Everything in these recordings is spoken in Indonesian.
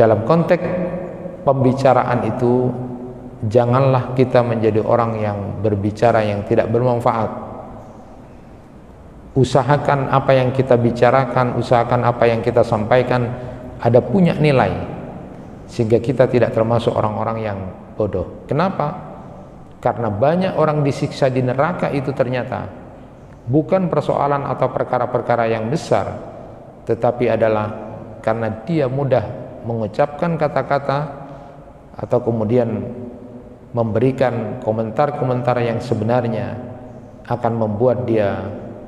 dalam konteks pembicaraan itu, janganlah kita menjadi orang yang berbicara yang tidak bermanfaat. Usahakan apa yang kita bicarakan, usahakan apa yang kita sampaikan ada punya nilai, sehingga kita tidak termasuk orang-orang yang bodoh. Kenapa? Karena banyak orang disiksa di neraka itu ternyata bukan persoalan atau perkara-perkara yang besar, tetapi adalah karena dia mudah mengucapkan kata-kata atau kemudian memberikan komentar-komentar yang sebenarnya akan membuat dia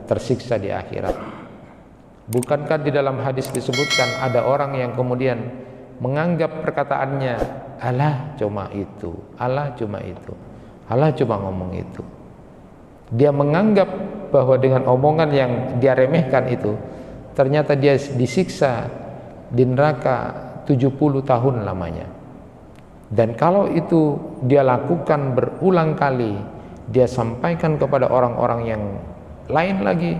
tersiksa di akhirat. Bukankah di dalam hadis disebutkan ada orang yang kemudian menganggap perkataannya, alah cuma itu, alah cuma itu, alah cuma ngomong itu. Dia menganggap bahwa dengan omongan yang dia remehkan itu, ternyata dia disiksa di neraka 70 tahun lamanya. Dan kalau itu dia lakukan berulang kali, dia sampaikan kepada orang-orang yang lain lagi,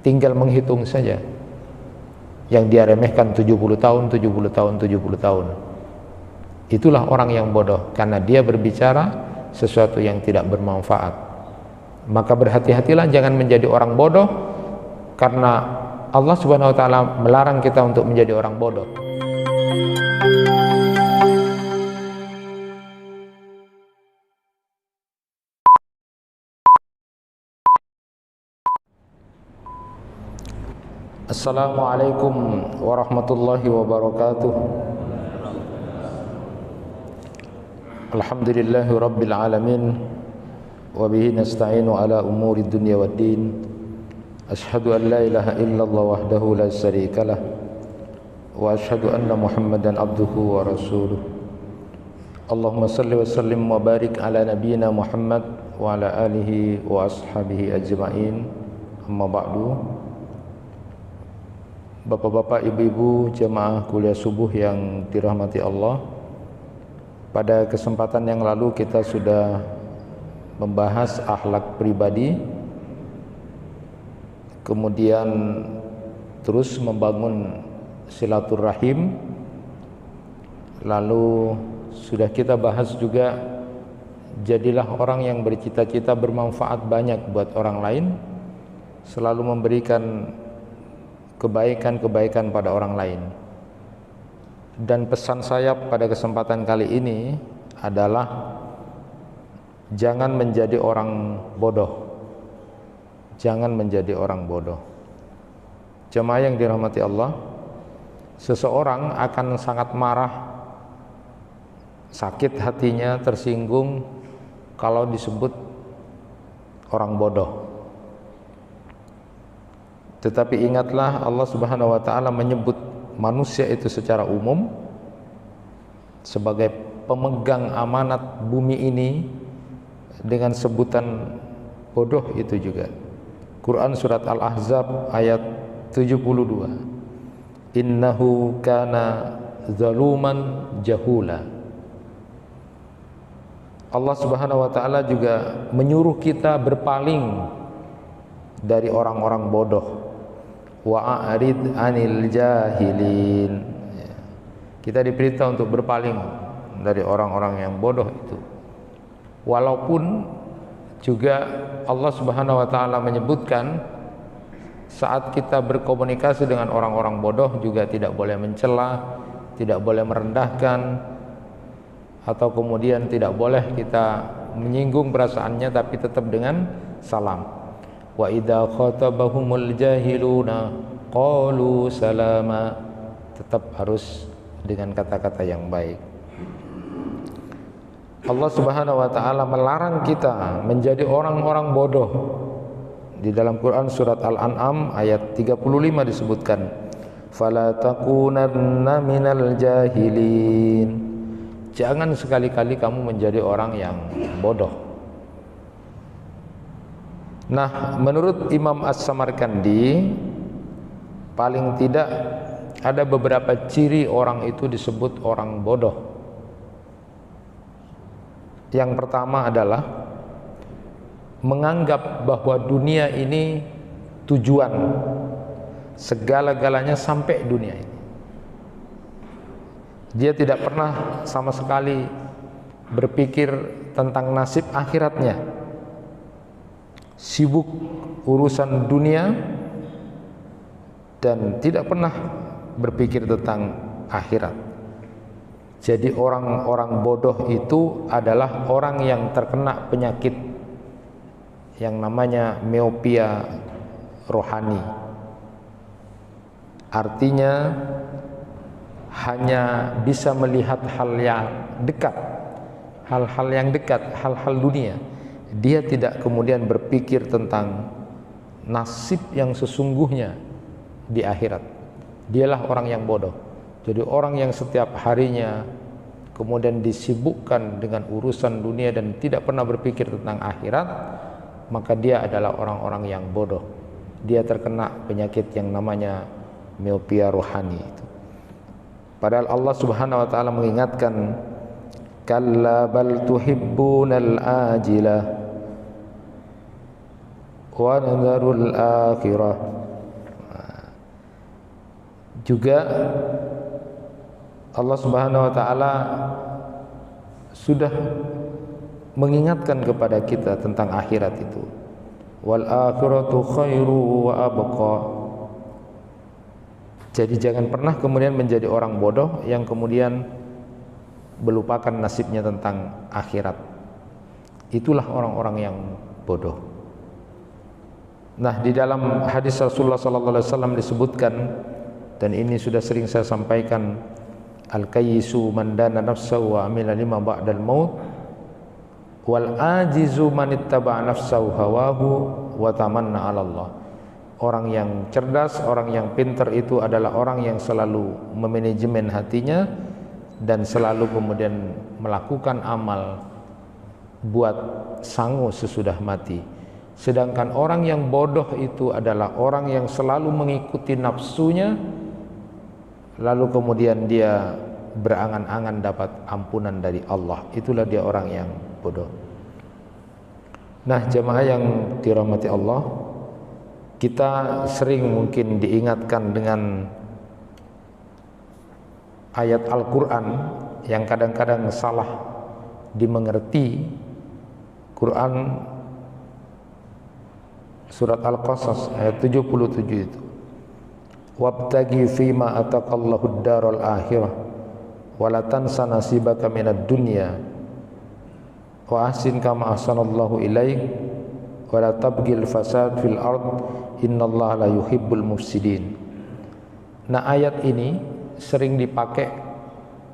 tinggal menghitung saja. Yang dia remehkan 70 tahun, 70 tahun, 70 tahun. Itulah orang yang bodoh, karena dia berbicara sesuatu yang tidak bermanfaat. Maka berhati-hatilah jangan menjadi orang bodoh, karena Allah Subhanahu wa taala melarang kita untuk menjadi orang bodoh. Assalamualaikum warahmatullahi wabarakatuh. Alhamdulillahi rabbil alamin, wa bihi nasta'inu ala umuri dunya waddin. Ashhadu an la ilaha illallah wahdahu la syarika lah, wa ashhadu anna Muhammadan abduhu wa rasuluh. Allahumma salli wa sallim wa barik ala nabiyyina Muhammad wa ala alihi wa ashabihi ajma'in. Amma ba'du. Bapak-bapak, ibu-ibu, jemaah kuliah subuh yang dirahmati Allah. Pada kesempatan yang lalu kita sudah membahas akhlak pribadi, kemudian terus membangun silaturahim, lalu sudah kita bahas juga jadilah orang yang bercita-cita bermanfaat banyak buat orang lain, selalu memberikan kebaikan-kebaikan pada orang lain. Dan pesan saya pada kesempatan kali ini adalah jangan menjadi orang bodoh. Jangan menjadi orang bodoh. Jemaah yang dirahmati Allah, seseorang akan sangat marah, sakit hatinya, tersinggung kalau disebut orang bodoh. Tetapi ingatlah, Allah Subhanahu wa taala menyebut manusia itu secara umum sebagai pemegang amanat bumi ini dengan sebutan bodoh itu juga. Quran surat Al-Ahzab ayat 72. Innahu kana zaluman jahula. Allah Subhanahu wa taala juga menyuruh kita berpaling dari orang-orang bodoh. Wa'arid anil jahilin. Kita diperintah untuk berpaling dari orang-orang yang bodoh itu. Walaupun juga Allah Subhanahu wa taala menyebutkan saat kita berkomunikasi dengan orang-orang bodoh juga tidak boleh mencela, tidak boleh merendahkan, atau kemudian tidak boleh kita menyinggung perasaannya, tapi tetap dengan salam. Wa idza khatabahumul jahiluna qalu salama. Tetap harus dengan kata-kata yang baik. Allah Subhanahu wa taala melarang kita menjadi orang-orang bodoh. Di dalam Quran surat Al-An'am ayat 35 disebutkan, fala takunanna minal jahilin. Jangan sekali-kali kamu menjadi orang yang bodoh. Nah, menurut Imam As-Samarkandi, paling tidak ada beberapa ciri orang itu disebut orang bodoh. Yang pertama adalah menganggap bahwa dunia ini tujuan segala-galanya sampai dunia ini. Dia tidak pernah sama sekali berpikir tentang nasib akhiratnya. Sibuk urusan dunia dan tidak pernah berpikir tentang akhirat. Jadi orang-orang bodoh itu adalah orang yang terkena penyakit yang namanya miopia rohani. Artinya hanya bisa melihat hal yang dekat, hal-hal yang dekat, hal-hal dunia. Dia tidak kemudian berpikir tentang nasib yang sesungguhnya di akhirat. Dialah orang yang bodoh. Jadi orang yang setiap harinya kemudian disibukkan dengan urusan dunia dan tidak pernah berpikir tentang akhirat, maka dia adalah orang-orang yang bodoh. Dia terkena penyakit yang namanya miopia rohani itu. Padahal Allah Subhanahu wa taala mengingatkan, kalla bal tuhibbunal ajilah wa nadharul akhirah. Juga Allah Subhanahu wa taala sudah mengingatkan kepada kita tentang akhirat itu. Wal akhiratu khairu wa abqa. Jadi jangan pernah kemudian menjadi orang bodoh yang kemudian melupakan nasibnya tentang akhirat. Itulah orang-orang yang bodoh. Nah, di dalam hadis Rasulullah sallallahu alaihi wasallam disebutkan, dan ini sudah sering saya sampaikan, al-kayyisu man dana nafsahu wa amila lima ba'dal maut, wal ajizu man ittaba'a nafsahu hawahu wa tamanna 'ala Allah. Orang yang cerdas, orang yang pintar itu adalah orang yang selalu memanajemen hatinya dan selalu kemudian melakukan amal buat sangu sesudah mati. Sedangkan orang yang bodoh itu adalah orang yang selalu mengikuti nafsunya, lalu kemudian dia berangan-angan dapat ampunan dari Allah. Itulah dia orang yang bodoh. Nah, jemaah yang dirahmati Allah, kita sering mungkin diingatkan dengan ayat Al-Quran yang kadang-kadang salah dimengerti. Quran surat Al-Qasas ayat 77 itu, wabtagi fima ataqallahu ad-daral akhirah wala tansa nasibaka minad dunya wa ahsin kama ahsanallahu ilaik wala tabghil fasad fil ard innallaha la yuhibbul mufsidin. Nah, ayat ini sering dipakai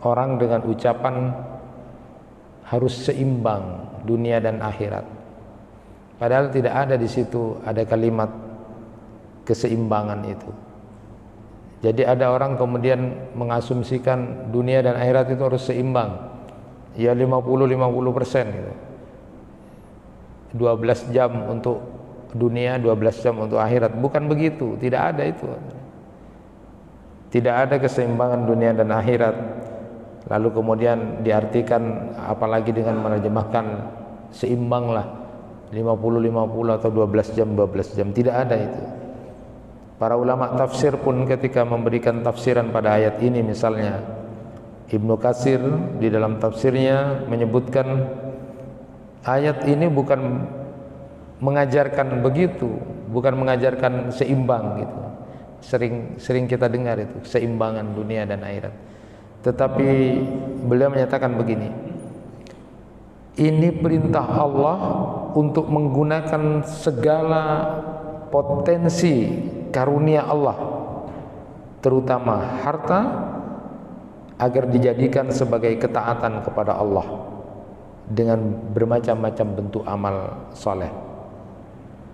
orang dengan ucapan harus seimbang dunia dan akhirat. Padahal tidak ada di situ ada kalimat keseimbangan itu. Jadi ada orang kemudian mengasumsikan dunia dan akhirat itu harus seimbang. Ya 50-50% gitu. 12 jam untuk dunia, 12 jam untuk akhirat. Bukan begitu, tidak ada itu. Tidak ada keseimbangan dunia dan akhirat. Lalu kemudian diartikan apalagi dengan menerjemahkan seimbanglah 50-50 atau 12 jam 12 jam. Tidak ada itu. Para ulama tafsir pun ketika memberikan tafsiran pada ayat ini, misalnya Ibnu Katsir di dalam tafsirnya menyebutkan ayat ini bukan mengajarkan begitu, bukan mengajarkan seimbang gitu. Sering kita dengar itu, seimbangan dunia dan akhirat. Tetapi beliau menyatakan begini, ini perintah Allah untuk menggunakan segala potensi karunia Allah, terutama harta, agar dijadikan sebagai ketaatan kepada Allah dengan bermacam-macam bentuk amal soleh.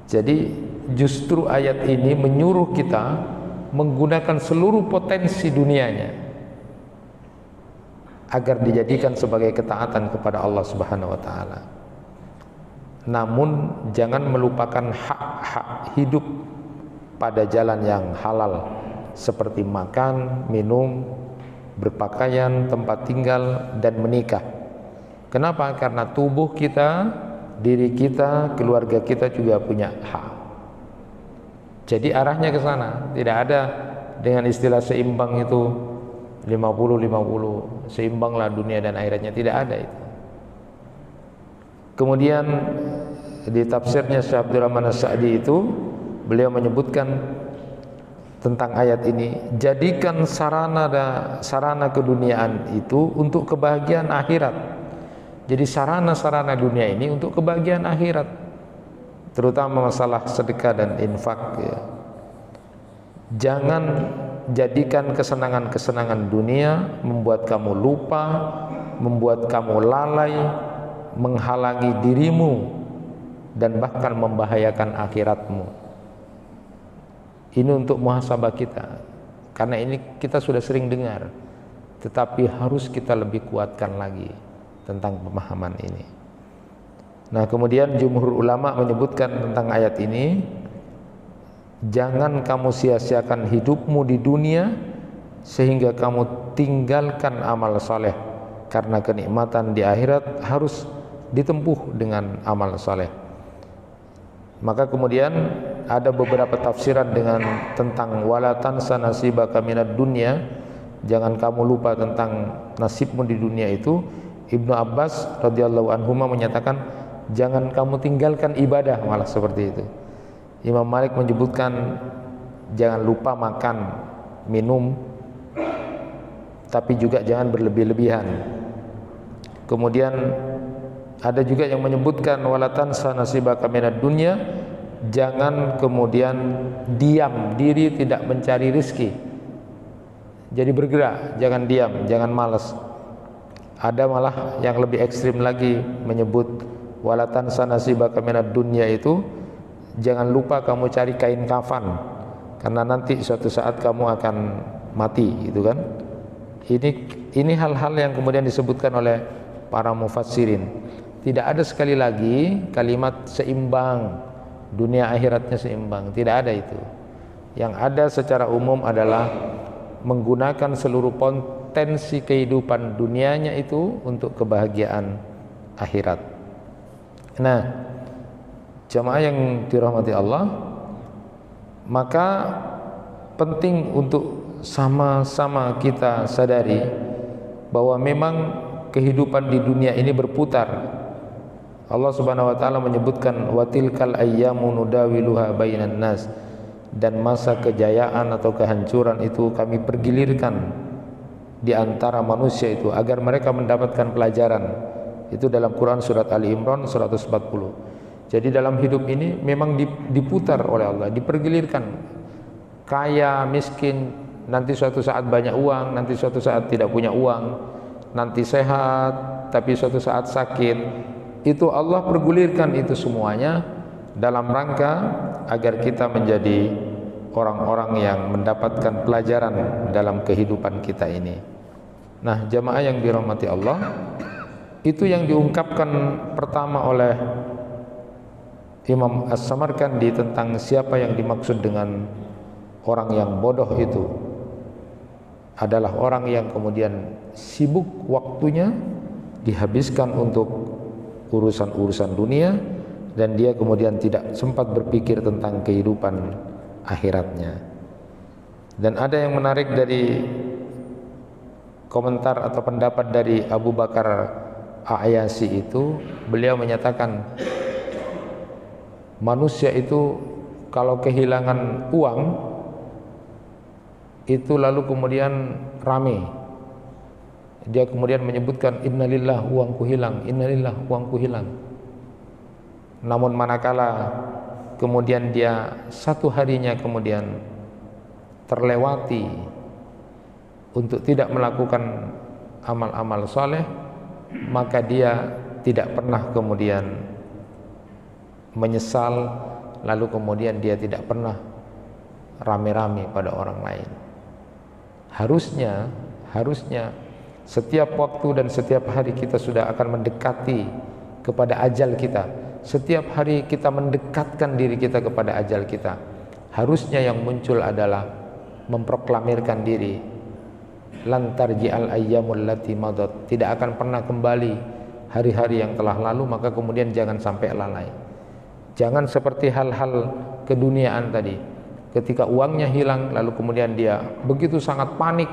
Jadi justru ayat ini menyuruh kita menggunakan seluruh potensi dunianya agar dijadikan sebagai ketaatan kepada Allah Subhanahu wa taala. Namun jangan melupakan hak-hak hidup pada jalan yang halal, seperti makan, minum, berpakaian, tempat tinggal, dan menikah. Kenapa? Karena tubuh kita, diri kita, keluarga kita juga punya hak. Jadi arahnya ke sana. Tidak ada dengan istilah seimbang itu 50-50, seimbanglah dunia dan akhiratnya, tidak ada itu. Kemudian di tafsirnya Syekh Abdurrahman As-Sa'di itu beliau menyebutkan tentang ayat ini, jadikan sarana keduniaan itu untuk kebahagiaan akhirat. Jadi sarana dunia ini untuk kebahagiaan akhirat, terutama masalah sedekah dan infak ya. Jangan jadikan kesenangan-kesenangan dunia membuat kamu lupa, membuat kamu lalai, menghalangi dirimu dan bahkan membahayakan akhiratmu. Ini untuk muhasabah kita, karena ini kita sudah sering dengar, tetapi harus kita lebih kuatkan lagi tentang pemahaman ini. Nah, kemudian jumhur ulama menyebutkan tentang ayat ini, jangan kamu sia-siakan hidupmu di dunia sehingga kamu tinggalkan amal saleh, karena kenikmatan di akhirat harus ditempuh dengan amal saleh. Maka kemudian ada beberapa tafsiran dengan tentang wala tansa nasibaka minad dunya, jangan kamu lupa tentang nasibmu di dunia itu. Ibnu Abbas radhiyallahu anhuma menyatakan jangan kamu tinggalkan ibadah, malah seperti itu. Imam Malik menyebutkan jangan lupa makan, minum, tapi juga jangan berlebih-lebihan. Kemudian ada juga yang menyebutkan wala tansa nasibaka minad dunya, jangan kemudian diam diri tidak mencari rezeki. Jadi bergerak, jangan diam, jangan malas. Ada malah yang lebih ekstrim lagi menyebut wala tansa nasibaka minad dunya itu jangan lupa kamu cari kain kafan, karena nanti suatu saat kamu akan mati, gitu kan. Ini hal-hal yang kemudian disebutkan oleh para mufassirin. Tidak ada sekali lagi kalimat seimbang, dunia akhiratnya seimbang, tidak ada itu. Yang ada secara umum adalah menggunakan seluruh potensi kehidupan dunianya itu untuk kebahagiaan akhirat. Nah, jamaah yang dirahmati Allah, maka penting untuk sama-sama kita sadari bahwa memang kehidupan di dunia ini berputar. Allah Subhanahu wa taala menyebutkan watilkal ayyamu nudawiluha bainan nas, dan masa kejayaan atau kehancuran itu kami pergilirkan di antara manusia itu agar mereka mendapatkan pelajaran. Itu dalam Quran surat Ali Imran 140. Jadi dalam hidup ini memang diputar oleh Allah, dipergilirkan. Kaya, miskin, nanti suatu saat banyak uang, nanti suatu saat tidak punya uang, nanti sehat tapi suatu saat sakit. Itu Allah pergulirkan itu semuanya dalam rangka agar kita menjadi orang-orang yang mendapatkan pelajaran dalam kehidupan kita ini. Nah, jamaah yang dirahmati Allah, itu yang diungkapkan pertama oleh Imam As-Samarkandi tentang siapa yang dimaksud dengan orang yang bodoh itu adalah orang yang kemudian sibuk waktunya dihabiskan untuk urusan-urusan dunia, dan dia kemudian tidak sempat berpikir tentang kehidupan akhiratnya. Dan ada yang menarik dari komentar atau pendapat dari Abu Bakar A'yasi itu, beliau menyatakan manusia itu kalau kehilangan uang itu lalu kemudian rame, dia kemudian menyebutkan innalillah, uangku hilang, innalillah, uangku hilang. Namun manakala kemudian dia satu harinya kemudian terlewati untuk tidak melakukan amal-amal soleh, maka dia tidak pernah kemudian menyesal, lalu kemudian dia tidak pernah rame-rame pada orang lain. Harusnya setiap waktu dan setiap hari kita sudah akan mendekati kepada ajal kita. Setiap hari kita mendekatkan diri kita kepada ajal kita. Harusnya yang muncul adalah memproklamirkan diri, lan tarji'al ayyamul lati madat, tidak akan pernah kembali hari-hari yang telah lalu, maka kemudian jangan sampai lalai. Jangan seperti hal-hal keduniaan tadi, ketika uangnya hilang lalu kemudian dia begitu sangat panik,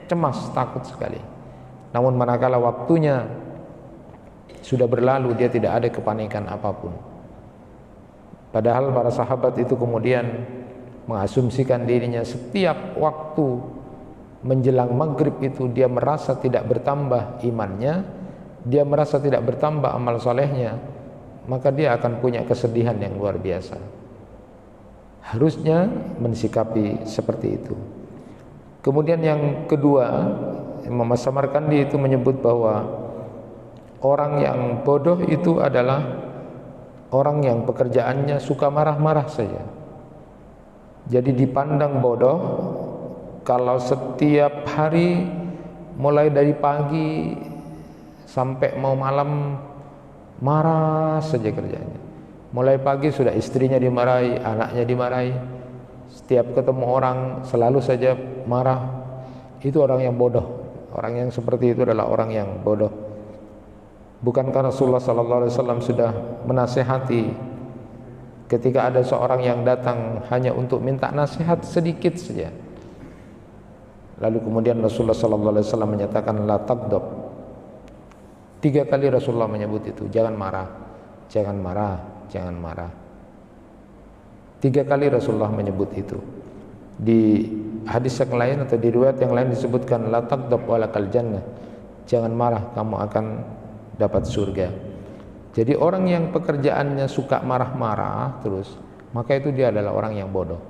cemas, takut sekali. Namun manakala waktunya sudah berlalu, dia tidak ada kepanikan apapun. Padahal para sahabat itu kemudian mengasumsikan dirinya setiap waktu menjelang maghrib itu dia merasa tidak bertambah imannya, dia merasa tidak bertambah amal solehnya, maka dia akan punya kesedihan yang luar biasa. Harusnya mensikapi seperti itu. Kemudian yang kedua, Imam As-Samarkandi itu menyebut bahwa orang yang bodoh itu adalah orang yang pekerjaannya suka marah-marah saja. Jadi dipandang bodoh kalau setiap hari mulai dari pagi sampai mau malam marah saja kerjanya. Mulai pagi sudah istrinya dimarahi, anaknya dimarahi, setiap ketemu orang selalu saja marah. Itu orang yang bodoh. Orang yang seperti itu adalah orang yang bodoh. Bukankah Rasulullah SAW sudah menasihati ketika ada seorang yang datang hanya untuk minta nasihat sedikit saja, lalu kemudian Rasulullah SAW menyatakan la taghdab. 3 kali Rasulullah menyebut itu, jangan marah, jangan marah, jangan marah. 3 kali Rasulullah menyebut itu. Di hadis yang lain atau di riwayat yang lain disebutkan la taghdab walakal jannah, jangan marah, kamu akan dapat surga. Jadi orang yang pekerjaannya suka marah-marah terus, maka itu dia adalah orang yang bodoh.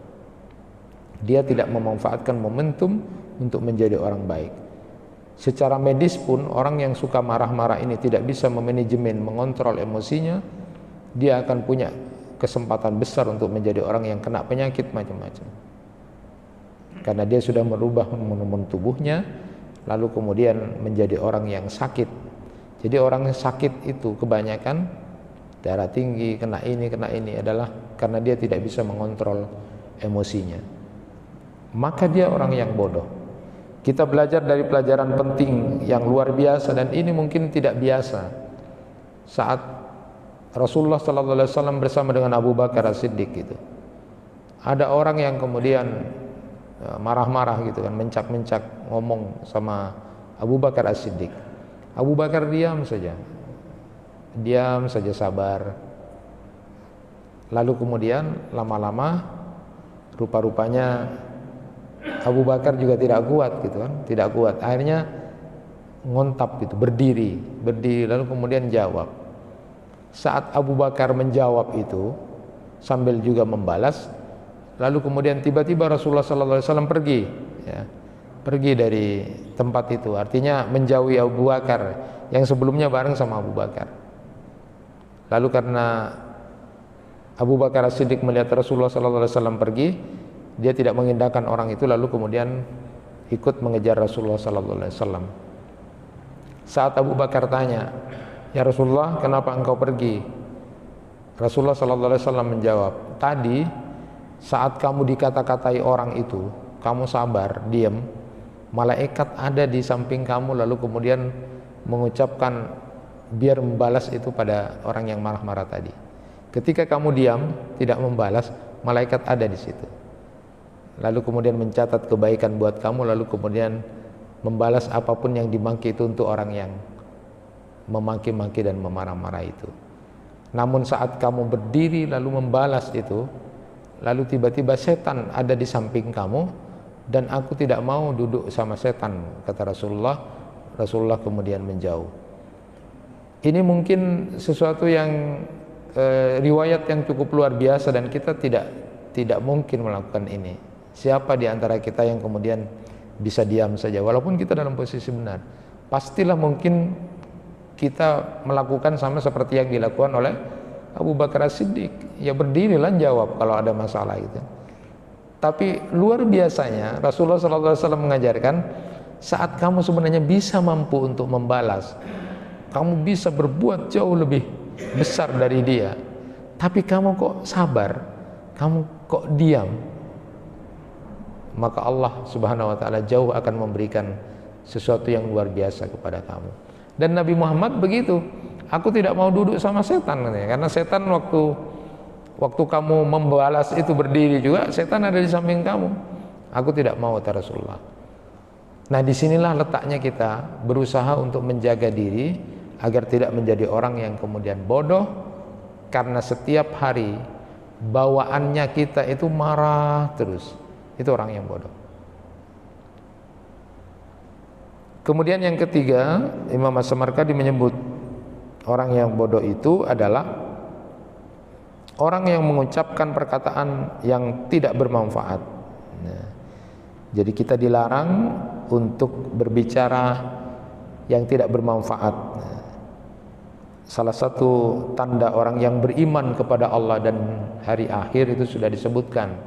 Dia tidak memanfaatkan momentum untuk menjadi orang baik. Secara medis pun orang yang suka marah-marah ini tidak bisa memanajemen, mengontrol emosinya, dia akan punya kesempatan besar untuk menjadi orang yang kena penyakit macam-macam. Karena dia sudah merubah hormon tubuhnya, lalu kemudian menjadi orang yang sakit. Jadi orang yang sakit itu kebanyakan darah tinggi, kena ini adalah karena dia tidak bisa mengontrol emosinya. Maka dia orang yang bodoh. Kita belajar dari pelajaran penting yang luar biasa, dan ini mungkin tidak biasa. Saat Rasulullah SAW bersama dengan Abu Bakar As-Siddiq gitu, ada orang yang kemudian marah-marah gitu kan, mencak-mencak ngomong sama Abu Bakar As-Siddiq. Abu Bakar diam saja, sabar. Lalu kemudian lama-lama rupa-rupanya Abu Bakar juga tidak kuat gitu kan, tidak kuat. Akhirnya ngontap gitu, berdiri lalu kemudian jawab. Saat Abu Bakar menjawab itu sambil juga membalas, lalu kemudian tiba-tiba Rasulullah SAW pergi, ya, pergi dari tempat itu, artinya menjauhi Abu Bakar yang sebelumnya bareng sama Abu Bakar. Lalu karena Abu Bakar As-Siddiq melihat Rasulullah SAW pergi, dia tidak mengindahkan orang itu, lalu kemudian ikut mengejar Rasulullah SAW. Saat Abu Bakar tanya, ya Rasulullah, kenapa engkau pergi? Rasulullah SAW menjawab, tadi saat kamu dikata-katai orang itu, kamu sabar, diam, malaikat ada di samping kamu, lalu kemudian mengucapkan biar membalas itu pada orang yang marah-marah tadi. Ketika kamu diam, tidak membalas, malaikat ada di situ, lalu kemudian mencatat kebaikan buat kamu, lalu kemudian membalas apapun yang dimaki itu untuk orang yang memaki-maki dan memarah-marah itu. Namun saat kamu berdiri lalu membalas itu, lalu tiba-tiba setan ada di samping kamu, dan aku tidak mau duduk sama setan, kata Rasulullah. Rasulullah kemudian menjauh. Ini mungkin sesuatu yang riwayat yang cukup luar biasa, dan kita tidak mungkin melakukan ini. Siapa di antara kita yang kemudian bisa diam saja walaupun kita dalam posisi benar? Pastilah mungkin kita melakukan sama seperti yang dilakukan oleh Abu Bakar As-Siddiq. Ya berdirilah, jawab kalau ada masalah gitu. Tapi luar biasanya Rasulullah SAW mengajarkan, saat kamu sebenarnya bisa mampu untuk membalas, kamu bisa berbuat jauh lebih besar dari dia, tapi kamu kok sabar, kamu kok diam, maka Allah Subhanahu wa ta'ala jauh akan memberikan sesuatu yang luar biasa kepada kamu. Dan Nabi Muhammad begitu, aku tidak mau duduk sama setan, karena setan waktu kamu membalas itu berdiri juga, setan ada di samping kamu. Aku tidak mau, kata Rasulullah. Nah, disinilah letaknya kita berusaha untuk menjaga diri agar tidak menjadi orang yang kemudian bodoh, karena setiap hari bawaannya kita itu marah terus. Itu orang yang bodoh. Kemudian yang ketiga, Imam As-Samarkandi menyebut orang yang bodoh itu adalah orang yang mengucapkan perkataan yang tidak bermanfaat. Nah, jadi kita dilarang untuk berbicara yang tidak bermanfaat. Nah, salah satu tanda orang yang beriman kepada Allah dan hari akhir itu sudah disebutkan,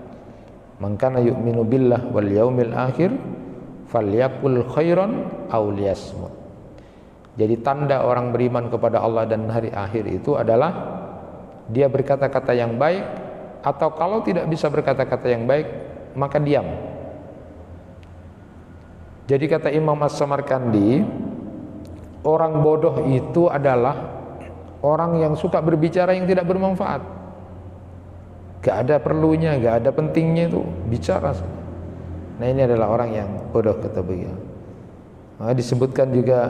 man kana yu'minu billah wal yaumil akhir falyaqul khairan aw liyasmut. Jadi tanda orang beriman kepada Allah dan hari akhir itu adalah dia berkata-kata yang baik, atau kalau tidak bisa berkata-kata yang baik maka diam. Jadi kata Imam As-Samarkandi, orang bodoh itu adalah orang yang suka berbicara yang tidak bermanfaat. Gak ada perlunya, gak ada pentingnya itu bicara. Nah, ini adalah orang yang bodoh, kata beliau. Maka disebutkan juga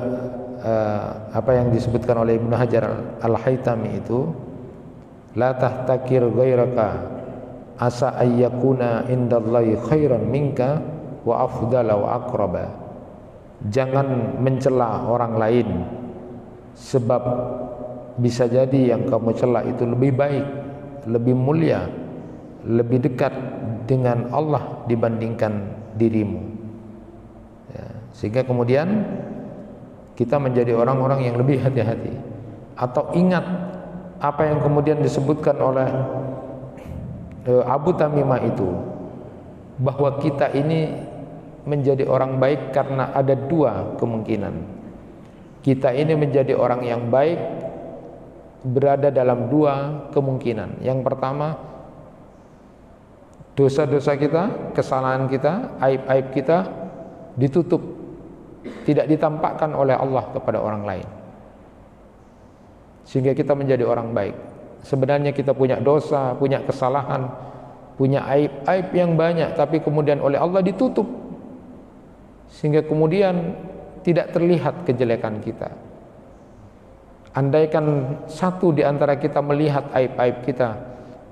apa yang disebutkan oleh Ibnu Hajar Al-Haytami itu, la tahtakir ghairaka asa ayyakuna indallahi khairan minka wa afdala wa aqraba. Jangan mencela orang lain, sebab bisa jadi yang kamu cela itu lebih baik, lebih mulia, lebih dekat dengan Allah dibandingkan dirimu. Ya, sehingga kemudian kita menjadi orang-orang yang lebih hati-hati. Atau ingat apa yang kemudian disebutkan oleh Abu Tamimah itu, bahwa kita ini menjadi orang baik karena ada dua kemungkinan. Kita ini menjadi orang yang baik berada dalam dua kemungkinan. Yang pertama, dosa-dosa kita, kesalahan kita, aib-aib kita ditutup, tidak ditampakkan oleh Allah kepada orang lain, sehingga kita menjadi orang baik. Sebenarnya kita punya dosa, punya kesalahan, punya aib-aib yang banyak, tapi kemudian oleh Allah ditutup, sehingga kemudian tidak terlihat kejelekan kita. Andaikan satu di antara kita melihat aib-aib kita,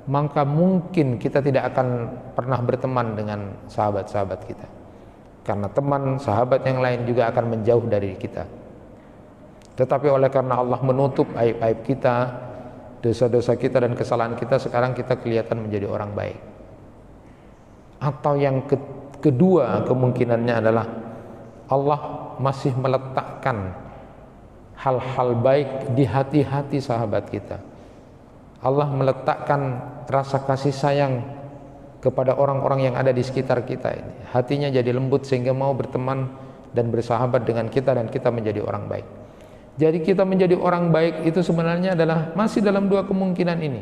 maka mungkin kita tidak akan pernah berteman dengan sahabat-sahabat kita, karena teman sahabat yang lain juga akan menjauh dari kita. Tetapi oleh karena Allah menutup aib-aib kita, dosa-dosa kita dan kesalahan kita, sekarang kita kelihatan menjadi orang baik. Atau yang kedua kemungkinannya adalah Allah masih meletakkan hal-hal baik di hati-hati sahabat kita. Allah meletakkan rasa kasih sayang kepada orang-orang yang ada di sekitar kita ini. Hatinya jadi lembut sehingga mau berteman dan bersahabat dengan kita, dan kita menjadi orang baik. Jadi kita menjadi orang baik itu sebenarnya adalah masih dalam dua kemungkinan ini.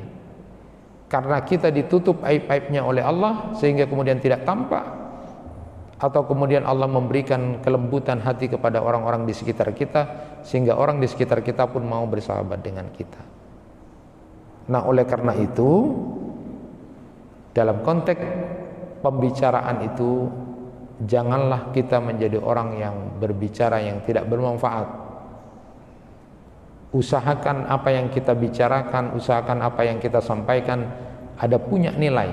Karena kita ditutup aib-aibnya oleh Allah sehingga kemudian tidak tampak, atau kemudian Allah memberikan kelembutan hati kepada orang-orang di sekitar kita sehingga orang di sekitar kita pun mau bersahabat dengan kita. Nah, oleh karena itu dalam konteks pembicaraan itu janganlah kita menjadi orang yang berbicara yang tidak bermanfaat. Usahakan apa yang kita bicarakan, usahakan apa yang kita sampaikan ada punya nilai,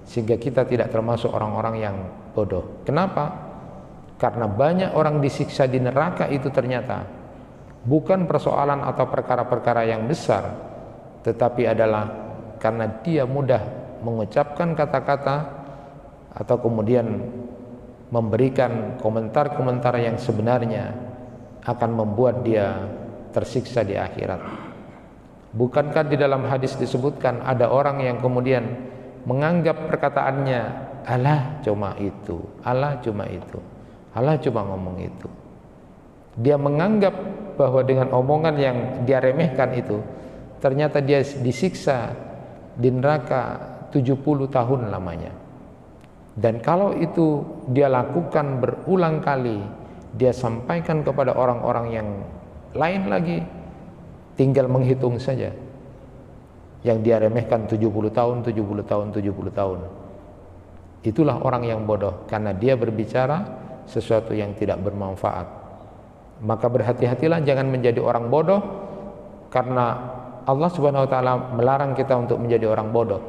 sehingga kita tidak termasuk orang-orang yang bodoh. Kenapa? Karena banyak orang disiksa di neraka itu ternyata bukan persoalan atau perkara-perkara yang besar, tetapi adalah karena dia mudah mengucapkan kata-kata atau kemudian memberikan komentar-komentar yang sebenarnya akan membuat dia tersiksa di akhirat. Bukankah di dalam hadis disebutkan ada orang yang kemudian menganggap perkataannya, alah cuma itu, alah cuma itu, alah cuma ngomong itu. Dia menganggap bahwa dengan omongan yang dia remehkan itu, ternyata dia disiksa di neraka 70 tahun lamanya. Dan kalau itu dia lakukan berulang kali, dia sampaikan kepada orang-orang yang lain lagi, tinggal menghitung saja yang dia remehkan 70 tahun, 70 tahun, 70 tahun. Itulah orang yang bodoh, karena dia berbicara sesuatu yang tidak bermanfaat. Maka berhati-hatilah jangan menjadi orang bodoh, karena Allah Subhanahu wa taala melarang kita untuk menjadi orang bodoh.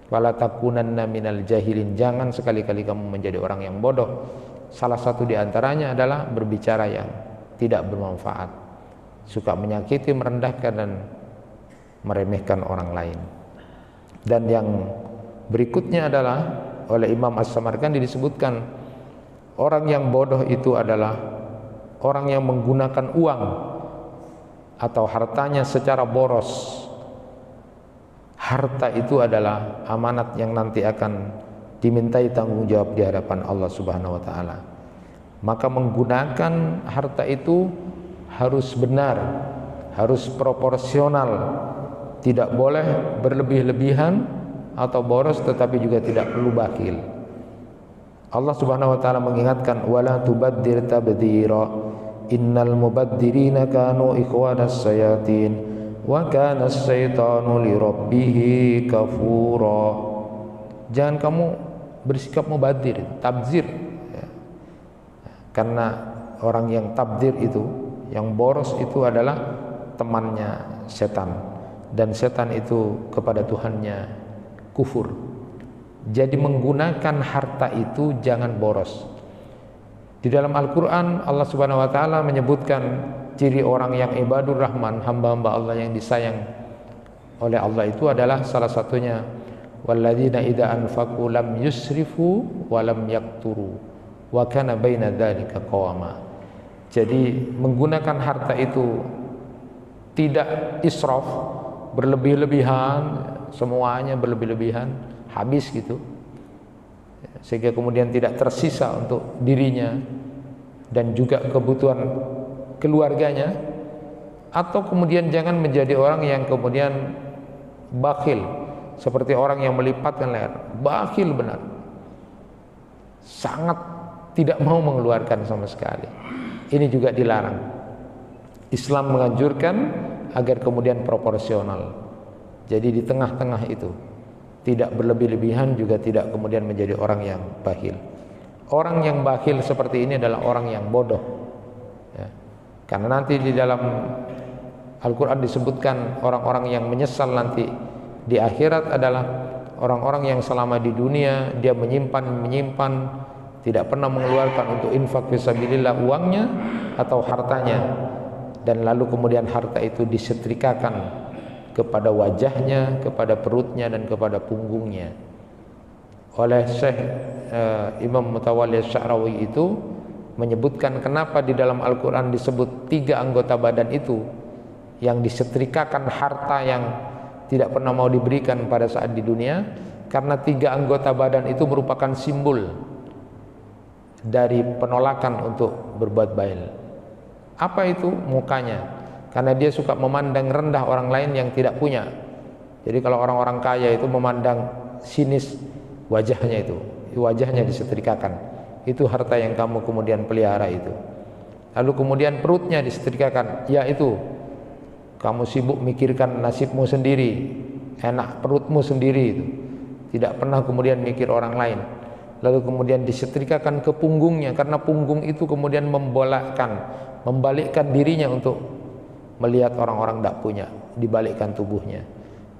Wala takunanna minal jahilin, jangan sekali-kali kamu menjadi orang yang bodoh. Salah satu di antaranya adalah berbicara yang tidak bermanfaat, suka menyakiti, merendahkan dan meremehkan orang lain. Dan yang berikutnya adalah oleh Imam As-Samarkandi disebutkan, orang yang bodoh itu adalah orang yang menggunakan uang atau hartanya secara boros. Harta itu adalah amanat yang nanti akan dimintai tanggung jawab di hadapan Allah Subhanahu wa taala. Maka menggunakan harta itu harus benar, harus proporsional, tidak boleh berlebih-lebihan atau boros, tetapi juga tidak perlu bakhil. Allah Subhanahu wa taala mengingatkan, wala tubaddir tabdira innal mubaddirina kanu ikhwanas sayatin wa kana as-syaitanu li rabbih kafura. Jangan kamu bersikap mubadzir, tabzir ya. Karena orang yang tabzir itu, yang boros itu adalah temannya setan, dan setan itu kepada Tuhannya kufur. Jadi menggunakan harta itu jangan boros. Di dalam Al-Quran Allah Subhanahu wa taala menyebutkan ciri orang yang ibadur rahman, hamba-hamba Allah yang disayang oleh Allah itu adalah salah satunya walladzina idza anfaqu lam yusrifu wa lam yaqturu wa kana baina dzalika qawama. Jadi menggunakan harta itu tidak israf, berlebih-lebihan, semuanya berlebih-lebihan, habis gitu, sehingga kemudian tidak tersisa untuk dirinya dan juga kebutuhan keluarganya. Atau kemudian jangan menjadi orang yang kemudian bakhil, seperti orang yang melipatkan leher, bakhil benar, sangat tidak mau mengeluarkan sama sekali. Ini juga dilarang. Islam menganjurkan agar kemudian proporsional, jadi di tengah-tengah itu, tidak berlebih-lebihan, juga tidak kemudian menjadi orang yang bakhil. Orang yang bakhil seperti ini adalah orang yang bodoh ya. Karena nanti di dalam Al-Quran disebutkan orang-orang yang menyesal nanti di akhirat adalah orang-orang yang selama di dunia dia menyimpan, tidak pernah mengeluarkan untuk infak fisabilillah uangnya atau hartanya, dan lalu kemudian harta itu disetrikakan kepada wajahnya, kepada perutnya, dan kepada punggungnya. Oleh Syekh Imam Mutawalli Sya'rawi itu menyebutkan kenapa di dalam Al-Quran disebut 3 anggota badan itu yang disetrikakan harta yang tidak pernah mau diberikan pada saat di dunia, karena 3 anggota badan itu merupakan simbol dari penolakan untuk berbuat baik. Apa itu? Mukanya, karena dia suka memandang rendah orang lain yang tidak punya. Jadi kalau orang-orang kaya itu memandang sinis wajahnya, itu wajahnya disetrikakan, itu harta yang kamu kemudian pelihara itu. Lalu kemudian perutnya disetrikakan, yaitu kamu sibuk mikirkan nasibmu sendiri, enak perutmu sendiri, itu tidak pernah kemudian mikir orang lain. Lalu kemudian disetrikakan ke punggungnya, karena punggung itu kemudian membalikkan dirinya untuk melihat orang-orang tidak punya, dibalikkan tubuhnya.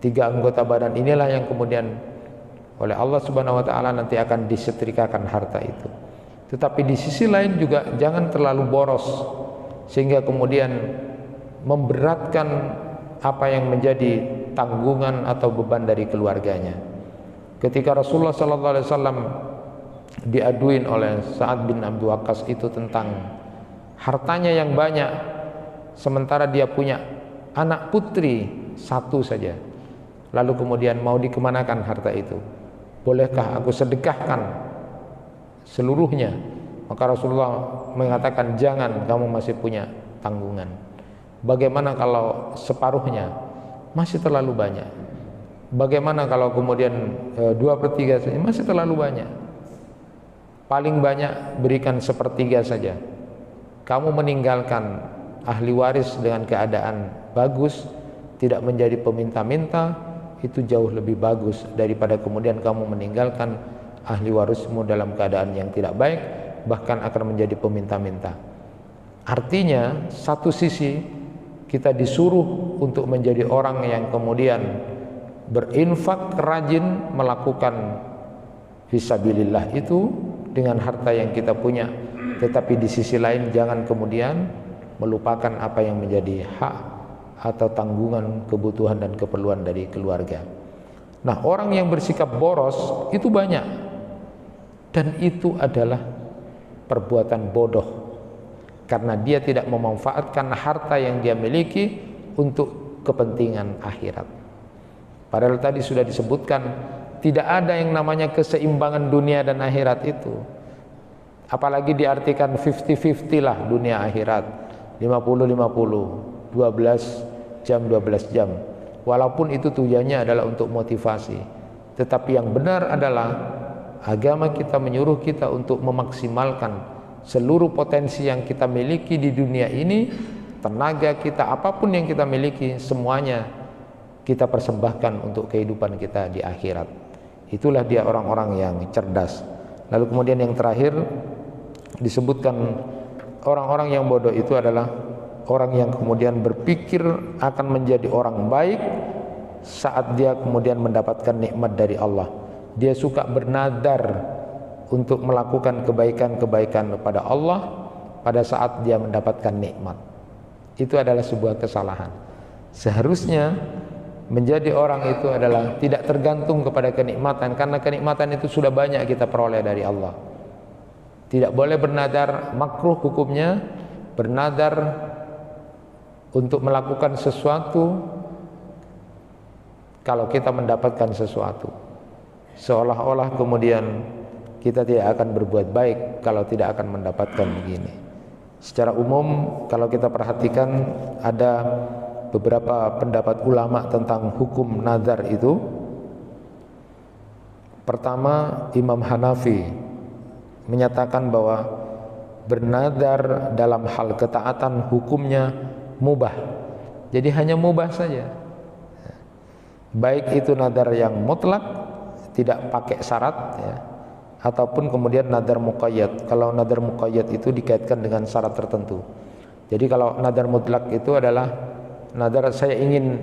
3 anggota badan inilah yang kemudian oleh Allah Subhanahu wa taala nanti akan disetrikakan harta itu. Tetapi di sisi lain juga jangan terlalu boros sehingga kemudian memberatkan apa yang menjadi tanggungan atau beban dari keluarganya. Ketika Rasulullah sallallahu alaihi wasallam diaduin oleh Sa'ad bin Abi Waqqas itu tentang hartanya yang banyak, sementara dia punya anak putri 1 saja, lalu kemudian mau dikemanakan harta itu? Bolehkah aku sedekahkan seluruhnya? Maka Rasulullah mengatakan, jangan, kamu masih punya tanggungan. Bagaimana kalau separuhnya? Masih terlalu banyak. Bagaimana kalau kemudian 2/3 saja? Masih terlalu banyak. Paling banyak berikan 1/3 saja. Kamu meninggalkan ahli waris dengan keadaan bagus, tidak menjadi peminta-minta, itu jauh lebih bagus daripada kemudian kamu meninggalkan ahli warismu dalam keadaan yang tidak baik, bahkan akan menjadi peminta-minta. Artinya satu sisi kita disuruh untuk menjadi orang yang kemudian berinfak, rajin melakukan fisabilillah itu dengan harta yang kita punya, tetapi di sisi lain jangan kemudian melupakan apa yang menjadi hak atau tanggungan kebutuhan dan keperluan dari keluarga. Nah, orang yang bersikap boros itu banyak, dan itu adalah perbuatan bodoh karena dia tidak memanfaatkan harta yang dia miliki untuk kepentingan akhirat. Padahal tadi sudah disebutkan tidak ada yang namanya keseimbangan dunia dan akhirat itu. Apalagi diartikan 50-50 lah dunia akhirat, 50-50, 12 jam 12 jam. Walaupun itu tujuannya adalah untuk motivasi, tetapi yang benar adalah agama kita menyuruh kita untuk memaksimalkan seluruh potensi yang kita miliki di dunia ini. Tenaga kita, apapun yang kita miliki, semuanya kita persembahkan untuk kehidupan kita di akhirat. Itulah dia orang-orang yang cerdas. Lalu kemudian yang terakhir disebutkan orang-orang yang bodoh itu adalah orang yang kemudian berpikir akan menjadi orang baik saat dia kemudian mendapatkan nikmat dari Allah. Dia suka bernadar untuk melakukan kebaikan-kebaikan kepada Allah pada saat dia mendapatkan nikmat. Itu adalah sebuah kesalahan. Seharusnya menjadi orang itu adalah tidak tergantung kepada kenikmatan, karena kenikmatan itu sudah banyak kita peroleh dari Allah. Tidak boleh bernadar, makruh hukumnya bernadar untuk melakukan sesuatu kalau kita mendapatkan sesuatu, seolah-olah kemudian kita tidak akan berbuat baik kalau tidak akan mendapatkan begini. Secara umum kalau kita perhatikan ada beberapa pendapat ulama tentang hukum nazar itu. Pertama, Imam Hanafi menyatakan bahwa bernazar dalam hal ketaatan hukumnya mubah. Jadi hanya mubah saja. Baik itu nazar yang mutlak, tidak pakai syarat ya, ataupun kemudian nazar muqayyad. Kalau nazar muqayyad itu dikaitkan dengan syarat tertentu. Jadi kalau nazar mutlak itu adalah nazar saya ingin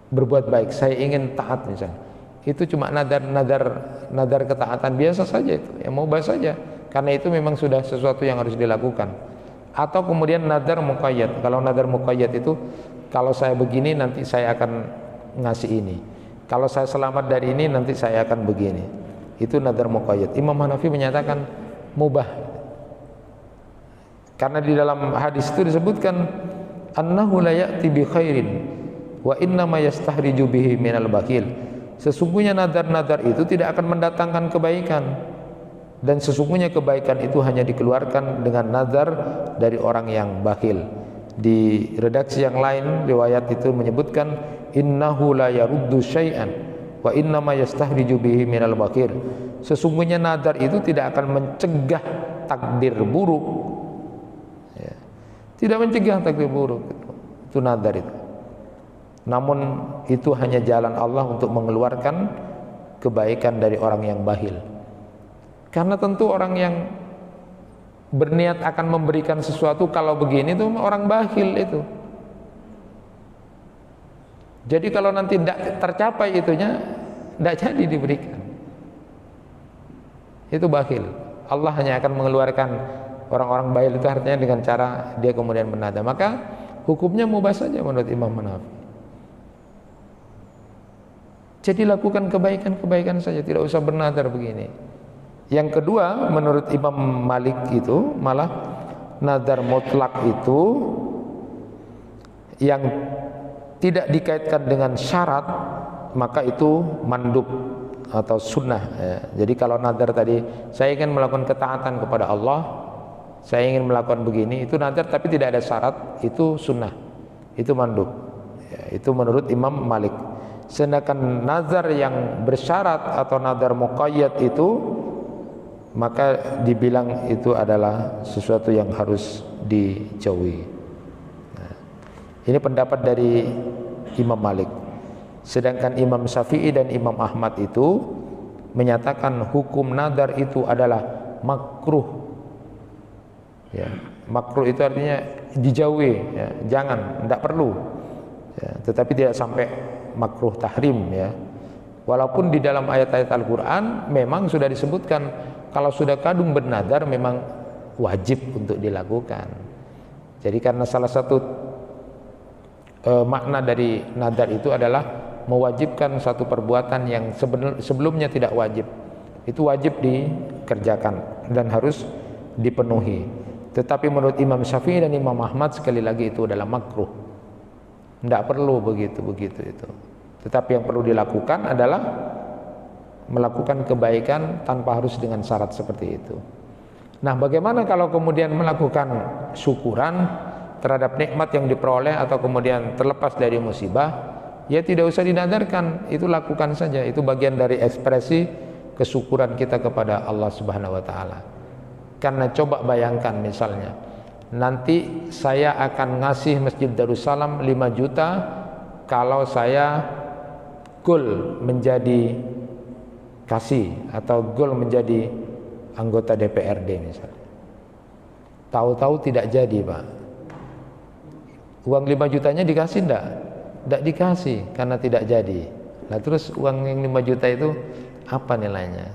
berbuat baik, saya ingin taat misalnya. Itu cuma nazar ketaatan biasa saja itu, yang mubah saja. Karena itu memang sudah sesuatu yang harus dilakukan. Atau kemudian nazar muqayyad. Kalau nazar muqayyad itu kalau saya begini nanti saya akan ngasih ini. Kalau saya selamat dari ini nanti saya akan begini. Itu nazar muqayyad. Imam Hanafi menyatakan mubah. Karena di dalam hadis itu disebutkan annahu la ya'ti bi khairin wa inna ma yastahriju bihi minal bakhil. Sesungguhnya nazar-nazar itu tidak akan mendatangkan kebaikan, dan sesungguhnya kebaikan itu hanya dikeluarkan dengan nazar dari orang yang bakhil. Di redaksi yang lain riwayat itu menyebutkan innahu la yaruddu syai'an wa inna ma yastahriju bihi minal bakhil. Sesungguhnya nazar itu tidak akan mencegah takdir buruk ya. Tidak mencegah takdir buruk itu nazar itu. Namun itu hanya jalan Allah untuk mengeluarkan kebaikan dari orang yang bakhil. Karena tentu orang yang berniat akan memberikan sesuatu kalau begini itu orang bakhil itu. Jadi kalau nanti tidak tercapai itunya, tidak jadi diberikan. Itu bakhil. Allah hanya akan mengeluarkan orang-orang bakhil itu artinya dengan cara dia kemudian bernadar. Maka hukumnya mubah saja menurut Imam Hanafi. Jadi lakukan kebaikan-kebaikan saja, tidak usah bernadar begini. Yang kedua, menurut Imam Malik itu malah nazar mutlak itu yang tidak dikaitkan dengan syarat, maka itu mandub atau sunnah ya. Jadi kalau nazar tadi saya ingin melakukan ketaatan kepada Allah, saya ingin melakukan begini, itu nazar tapi tidak ada syarat, itu sunnah, itu mandub ya, itu menurut Imam Malik. Sedangkan nazar yang bersyarat atau nazar muqayyad itu maka dibilang itu adalah sesuatu yang harus dijauhi. Nah, ini pendapat dari Imam Malik. Sedangkan Imam Syafi'i dan Imam Ahmad itu menyatakan hukum nazar itu adalah makruh. Ya, makruh itu artinya dijauhi, ya, jangan, tidak perlu. Ya, tetapi tidak sampai makruh tahrim, ya. Walaupun di dalam ayat-ayat Al-Quran memang sudah disebutkan kalau sudah kadung bernadar memang wajib untuk dilakukan. Jadi karena salah satu makna dari nadar itu adalah mewajibkan satu perbuatan yang sebelumnya tidak wajib. Itu wajib dikerjakan dan harus dipenuhi. Tetapi menurut Imam Syafi'i dan Imam Ahmad sekali lagi itu adalah makruh. Tidak perlu begitu itu. Tetapi yang perlu dilakukan adalah melakukan kebaikan tanpa harus dengan syarat seperti itu. Nah, bagaimana kalau kemudian melakukan syukuran terhadap nikmat yang diperoleh atau kemudian terlepas dari musibah? Ya tidak usah dinadarkan, itu lakukan saja. Itu bagian dari ekspresi kesyukuran kita kepada Allah Subhanahu wa taala. Karena coba bayangkan misalnya, nanti saya akan ngasih Masjid Darussalam 5 juta kalau saya goal menjadi kasih atau goal menjadi anggota DPRD misalnya. Tahu-tahu tidak jadi, Pak. Uang 5 jutanya dikasih enggak? Enggak dikasih karena tidak jadi. Nah, terus uang yang 5 juta itu apa nilainya?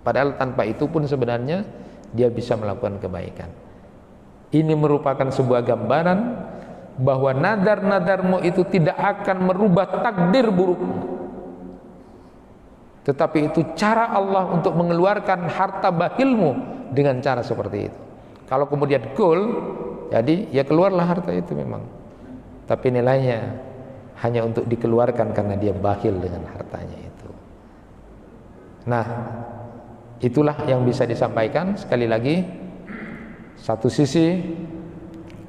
Padahal tanpa itu pun sebenarnya dia bisa melakukan kebaikan. Ini merupakan sebuah gambaran bahwa nadar-nadarmu itu tidak akan merubah takdir burukmu, tetapi itu cara Allah untuk mengeluarkan harta bakhilmu dengan cara seperti itu. Kalau kemudian goal, jadi ya keluarlah harta itu memang, tapi nilainya hanya untuk dikeluarkan karena dia bakhil dengan hartanya itu. Nah, itulah yang bisa disampaikan. Sekali lagi, satu sisi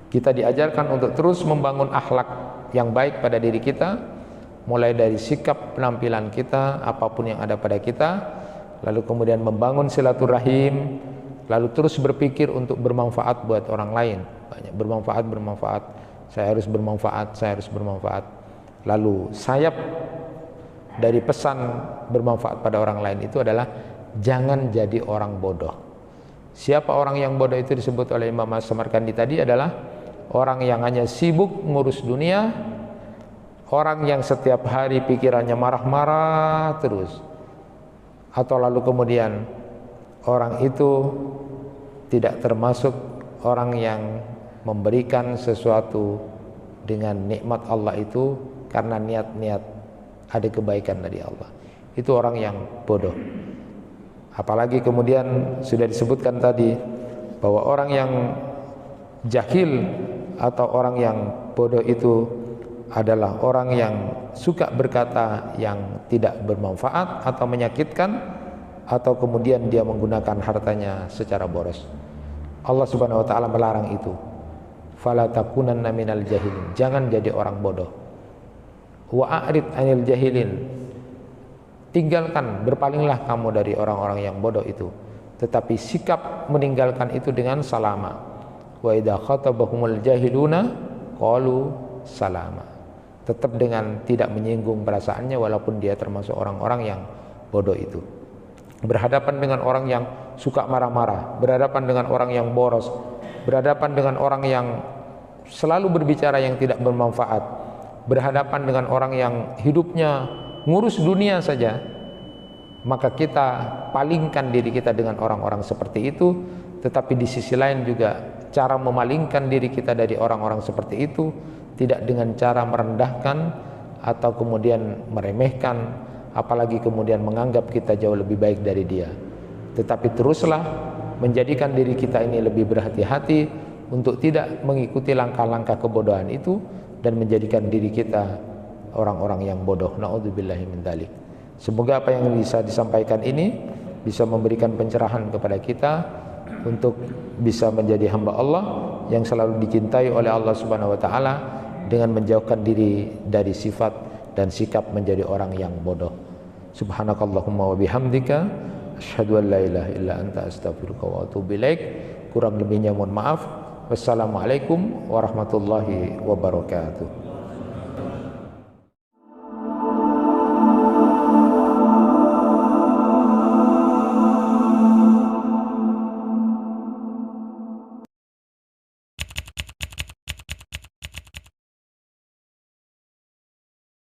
kita diajarkan untuk terus membangun akhlak yang baik pada diri kita, mulai dari sikap penampilan kita, apapun yang ada pada kita, lalu kemudian membangun silaturahim, lalu terus berpikir untuk bermanfaat buat orang lain. Banyak bermanfaat, saya harus bermanfaat. Lalu sayap dari pesan bermanfaat pada orang lain itu adalah jangan jadi orang bodoh. Siapa orang yang bodoh itu disebut oleh Imam As-Samarkandi tadi adalah orang yang hanya sibuk ngurus dunia, orang yang setiap hari pikirannya marah-marah terus, atau lalu kemudian orang itu tidak termasuk orang yang memberikan sesuatu dengan nikmat Allah itu karena niat-niat ada kebaikan dari Allah. Itu orang yang bodoh. Apalagi kemudian sudah disebutkan tadi bahwa orang yang jahil atau orang yang bodoh itu adalah orang yang suka berkata yang tidak bermanfaat atau menyakitkan, atau kemudian dia menggunakan hartanya secara boros. Allah Subhanahu wa taala melarang itu. Fala takunanna minal jahilin. Jangan jadi orang bodoh. Wa a'rid 'anil jahilin. Tinggalkan, berpalinglah kamu dari orang-orang yang bodoh itu. Tetapi sikap meninggalkan itu dengan salama. Wa idza khatabahumul jahiluna qalu salama. Tetap dengan tidak menyinggung perasaannya walaupun dia termasuk orang-orang yang bodoh itu. Berhadapan dengan orang yang suka marah-marah, berhadapan dengan orang yang boros, berhadapan dengan orang yang selalu berbicara yang tidak bermanfaat, berhadapan dengan orang yang hidupnya ngurus dunia saja, maka kita palingkan diri kita dengan orang-orang seperti itu. Tetapi di sisi lain juga cara memalingkan diri kita dari orang-orang seperti itu tidak dengan cara merendahkan atau kemudian meremehkan, apalagi kemudian menganggap kita jauh lebih baik dari dia. Tetapi teruslah menjadikan diri kita ini lebih berhati-hati untuk tidak mengikuti langkah-langkah kebodohan itu dan menjadikan diri kita orang-orang yang bodoh. Na'udzubillahi min dzalik. Semoga apa yang bisa disampaikan ini bisa memberikan pencerahan kepada kita untuk bisa menjadi hamba Allah yang selalu dicintai oleh Allah Subhanahu wa taala dengan menjauhkan diri dari sifat dan sikap menjadi orang yang bodoh. Subhanakallahumma wa bihamdika asyhadu an la ilaha illa anta astaghfiruka wa atubu ilaik. Kurang lebihnya mohon maaf. Wassalamualaikum warahmatullahi wabarakatuh.